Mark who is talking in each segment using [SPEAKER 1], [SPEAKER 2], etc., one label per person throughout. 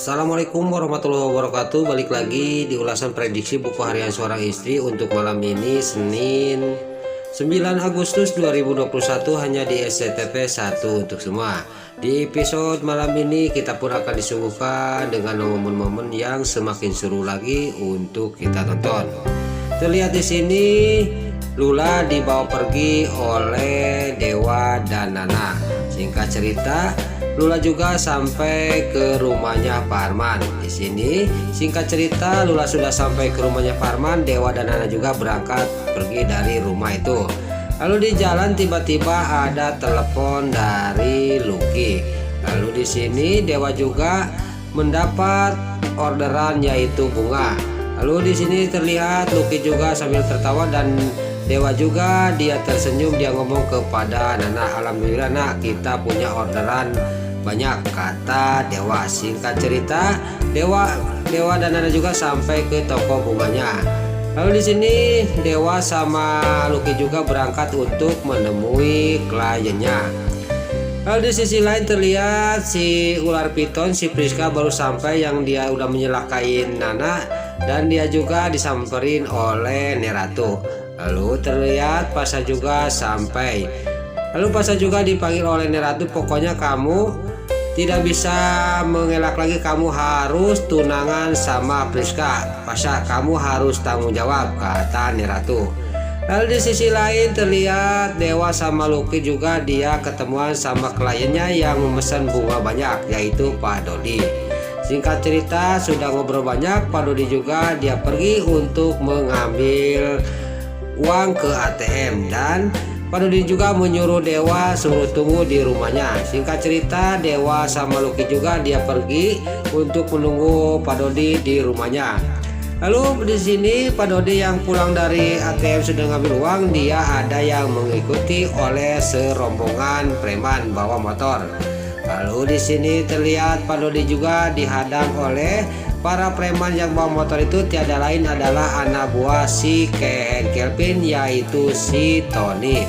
[SPEAKER 1] Assalamualaikum warahmatullahi wabarakatuh. Balik lagi di ulasan prediksi buku harian seorang istri untuk malam ini Senin 9 Agustus 2021 hanya di SCTV 1 untuk semua. Di episode malam ini kita pun akan disuguhkan dengan momen-momen yang semakin seru lagi untuk kita tonton. Terlihat di sini Lula dibawa pergi oleh Dewa dan Nana. Singkat cerita, Lula juga sampai ke rumahnya Pak Arman. Di sini singkat cerita Lula sudah sampai ke rumahnya Pak Arman, Dewa dan Nana juga berangkat pergi dari rumah itu. Lalu di jalan tiba-tiba ada telepon dari Lucky. Lalu di sini Dewa juga mendapat orderan yaitu bunga. Lalu di sini terlihat Lucky juga sambil tertawa dan Dewa juga dia tersenyum, dia ngomong kepada Nana, "Alhamdulillah nak, kita punya orderan banyak," kata Dewa. Singkat cerita, Dewa dan Nana juga sampai ke toko bunganya. Lalu di sini Dewa sama Lucky juga berangkat untuk menemui kliennya. Lalu di sisi lain terlihat si ular piton, si Priska baru sampai yang dia udah menyelakain Nana dan dia juga disamperin oleh Neratu. Lalu terlihat Pasha juga sampai. Lalu Pasha juga dipanggil oleh Neratu, "Pokoknya kamu tidak bisa mengelak lagi, kamu harus tunangan sama Priska. Pasha, kamu harus tanggung jawab," kata Neratu. Lalu di sisi lain terlihat Dewa sama Lucky juga dia ketemuan sama kliennya yang memesan bunga banyak yaitu Pak Dodi. Singkat cerita sudah ngobrol banyak, Pak Dodi juga dia pergi untuk mengambil uang ke ATM dan Pak Dodi juga menyuruh Dewa suruh tunggu di rumahnya. Singkat cerita Dewa sama Lucky juga dia pergi untuk menunggu Pak Dodi di rumahnya. Lalu di sini Pak Dodi yang pulang dari ATM sudah ngambil uang, dia ada yang mengikuti oleh serombongan preman bawa motor. Lalu di sini terlihat Pak Dodi juga dihadang oleh para preman yang bawa motor itu, tiada lain adalah anak buah si Ken Kelvin yaitu si Tony.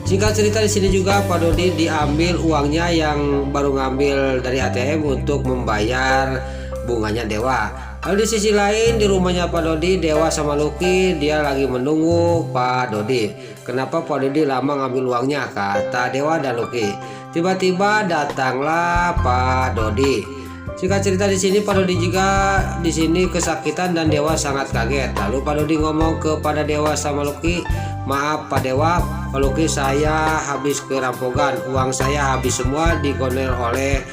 [SPEAKER 1] Singkat cerita di sini juga Pak Dodi diambil uangnya yang baru ngambil dari ATM untuk membayar bunganya Dewa. Lalu di sisi lain di rumahnya Pak Dodi, Dewa sama Lucky dia lagi menunggu Pak Dodi. "Kenapa Pak Dodi lama ngambil uangnya?" kata Dewa dan Lucky. Tiba-tiba datanglah Pak Dodi. Singkat cerita di sini Pak Dodi juga di sini kesakitan dan Dewa sangat kaget. Lalu Pak Dodi ngomong kepada Dewa sama Lucky, "Maaf Pak Dewa, Pak Lucky, saya habis kerampokan, uang saya habis semua digondol oleh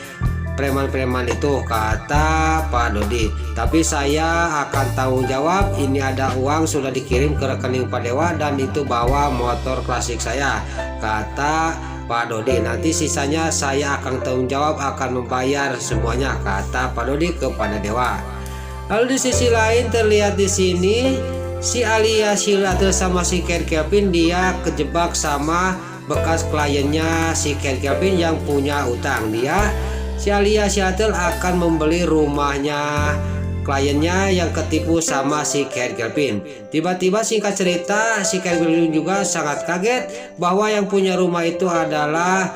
[SPEAKER 1] preman-preman itu," kata Pak Dodi. "Tapi saya akan tanggung jawab, ini ada uang sudah dikirim ke rekening Pak Dewa dan itu bawa motor klasik saya," kata Pak Dodi. "Nanti sisanya saya akan tanggung jawab, akan membayar semuanya," kata Pak Dodi kepada Dewa. Lalu di sisi lain terlihat di sini si Alia Silatul sama si Ken Kelvin dia kejebak sama bekas kliennya si Ken Kelvin yang punya utang. Si Alia Silatul akan membeli rumahnya kliennya yang ketipu sama si Ken Kelvin. Tiba-tiba singkat cerita si Ken Kelvin juga sangat kaget bahwa yang punya rumah itu adalah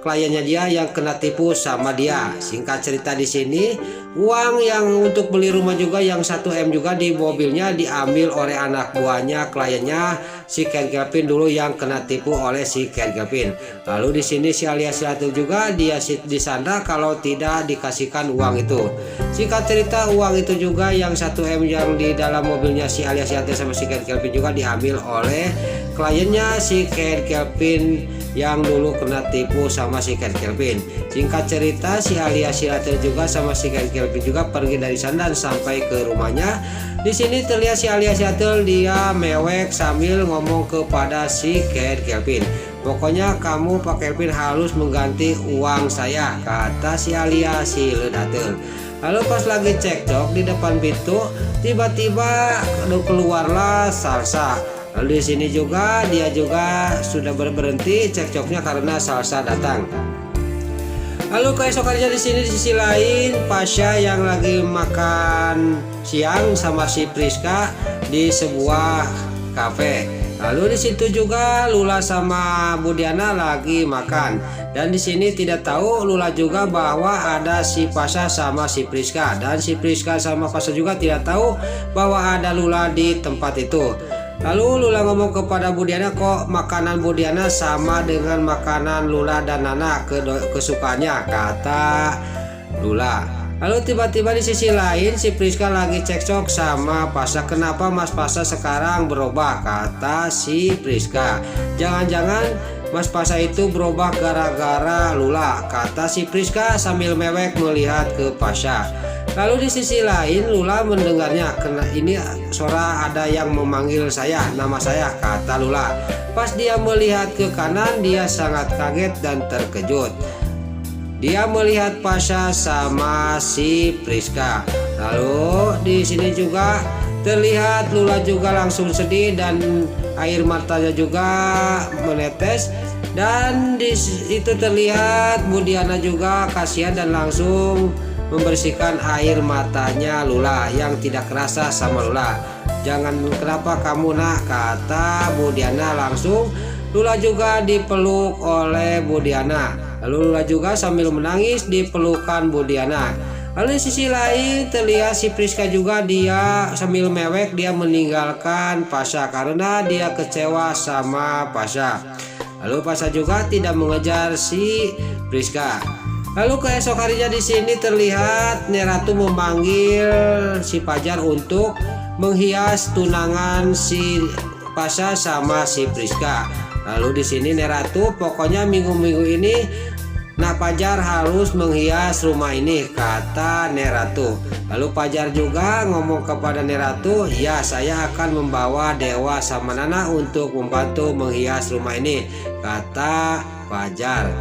[SPEAKER 1] kliennya dia yang kena tipu sama dia. Singkat cerita di sini uang yang untuk beli rumah juga yang 1M juga di mobilnya diambil oleh anak buahnya kliennya si Ken Kelvin dulu yang kena tipu oleh si Ken Kelvin. Lalu di sini si Alia Silatul juga dia disandra kalau tidak dikasihkan uang itu. Singkat cerita uang itu juga yang 1M yang di dalam mobilnya si Alia Silatul sama si Ken Kelvin juga diambil oleh kliennya si Ken Kelvin yang dulu kena tipu sama si Ken Kelvin. Singkat cerita si Alia Silatul juga sama si Ken Kelvin juga pergi dari sana dan sampai ke rumahnya. Di sini terlihat si Alia Silatul dia mewek sambil ngomong kepada si Ken Kelvin, "Pokoknya kamu Pak Kelvin harus mengganti uang saya," kata si Alia Silatul. Lalu pas lagi cekcok di depan pintu tiba-tiba keluarlah Salsa. Lalu di sini juga dia juga sudah berhenti cekcoknya karena Salsa datang. Lalu keesokannya di sini di sisi lain Pasha yang lagi makan siang sama si Priska di sebuah kafe. Lalu di situ juga Lula sama Bu Diana lagi makan. Dan di sini tidak tahu Lula juga bahwa ada si Pasha sama si Priska, dan si Priska sama Pasha juga tidak tahu bahwa ada Lula di tempat itu. Lalu Lula ngomong kepada Bu Diana, kok makanan Bu Diana sama dengan makanan Lula dan Nana kesukaannya, kata Lula. Lalu tiba-tiba di sisi lain si Priska lagi cekcok sama Pasha. Kenapa Mas Pasha sekarang berubah, kata si Priska. Jangan-jangan Mas Pasha itu berubah gara-gara Lula, kata si Priska sambil mewek melihat ke Pasha. Lalu di sisi lain Lula mendengarnya, kena ini suara ada yang memanggil saya, nama saya, kata Lula. Pas dia melihat ke kanan dia sangat kaget dan terkejut. Dia melihat Pasha sama si Priska. Lalu di sini juga terlihat Lula juga langsung sedih dan air matanya juga menetes. Dan di situ terlihat Bu Diana juga kasihan dan langsung membersihkan air matanya Lula yang tidak kerasa sama Lula. Jangan, kenapa kamu nak, kata Bu Diana langsung. Lula juga dipeluk oleh Bu Diana. Lalu Lula juga sambil menangis di pelukan Bu Diana. Lalu di sisi lain terlihat si Priska juga, dia sambil mewek dia meninggalkan Pasha karena dia kecewa sama Pasha. Lalu Pasha juga tidak mengejar si Priska. Lalu keesok harinya di sini terlihat Neratu memanggil si Fajar untuk menghias tunangan si Pasha sama si Priska. Lalu di sini Neratu, pokoknya minggu-minggu ini Nak Fajar harus menghias rumah ini, kata Neratu. Lalu Fajar juga ngomong kepada Neratu, ya saya akan membawa Dewa sama Nana untuk membantu menghias rumah ini, kata Fajar.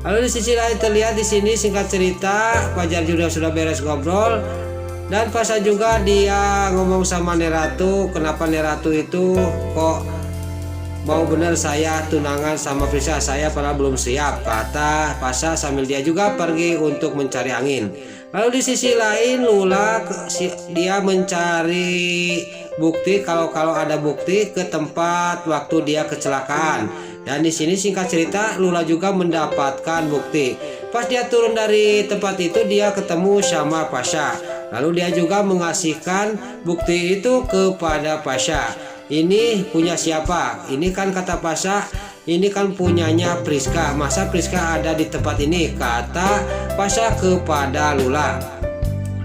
[SPEAKER 1] Lalu di sisi lain terlihat di sini singkat cerita Fajar juga sudah beres ngobrol dan Pasha juga dia ngomong sama Neratu, kenapa Neratu itu kok mau bener saya tunangan sama Priska, saya padahal belum siap, kata Pasha sambil dia juga pergi untuk mencari angin. Lalu di sisi lain Lula dia mencari bukti kalau ada bukti ke tempat waktu dia kecelakaan. Dan di sini singkat cerita Lula juga mendapatkan bukti. Pas dia turun dari tempat itu dia ketemu sama Pasha. Lalu dia juga mengasihkan bukti itu kepada Pasha. Ini punya siapa? Ini kan kata Pasha, ini kan punyanya Priska. Masa Priska ada di tempat ini? Kata Pasha kepada Lula.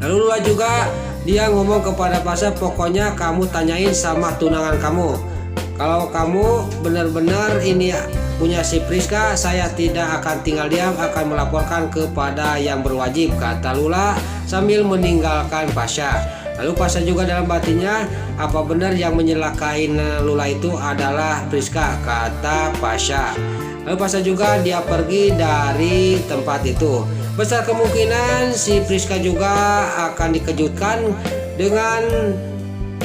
[SPEAKER 1] Lalu Lula juga dia ngomong kepada Pasha, pokoknya kamu tanyain sama tunangan kamu. Kalau kamu benar-benar ini punya si Priska, saya tidak akan tinggal diam, akan melaporkan kepada yang berwajib, kata Lula sambil meninggalkan Pasha. Lalu Pasha juga dalam batinnya, apa benar yang menyelakain Lula itu adalah Priska, kata Pasha. Lalu Pasha juga dia pergi dari tempat itu. Besar kemungkinan si Priska juga akan dikejutkan dengan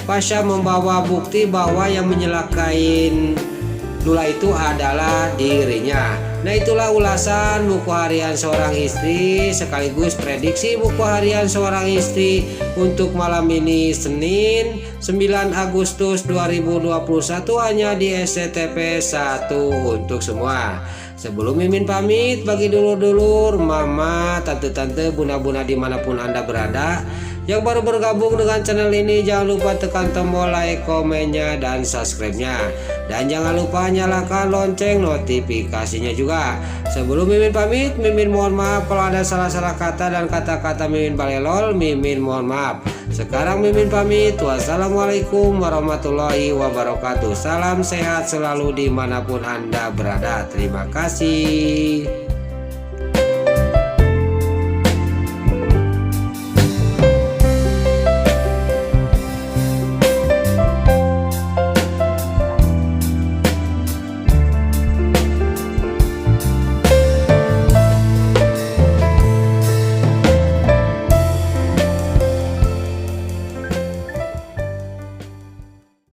[SPEAKER 1] Pasha membawa bukti bahwa yang menyelakain Lula itu adalah dirinya. Nah, itulah ulasan buku harian seorang istri sekaligus prediksi buku harian seorang istri untuk malam ini Senin 9 Agustus 2021 hanya di SCTP 1 untuk semua. Sebelum Mimin pamit, bagi dulur-dulur, mama, tante-tante, bunda-bunda dimanapun Anda berada yang baru bergabung dengan channel ini, jangan lupa tekan tombol like, komennya, dan subscribe-nya. Dan jangan lupa nyalakan lonceng notifikasinya juga. Sebelum Mimin pamit, Mimin mohon maaf kalau ada salah-salah kata dan kata-kata Mimin balelol, Mimin mohon maaf. Sekarang Mimin pamit, wassalamualaikum warahmatullahi wabarakatuh. Salam sehat selalu dimanapun Anda berada. Terima kasih.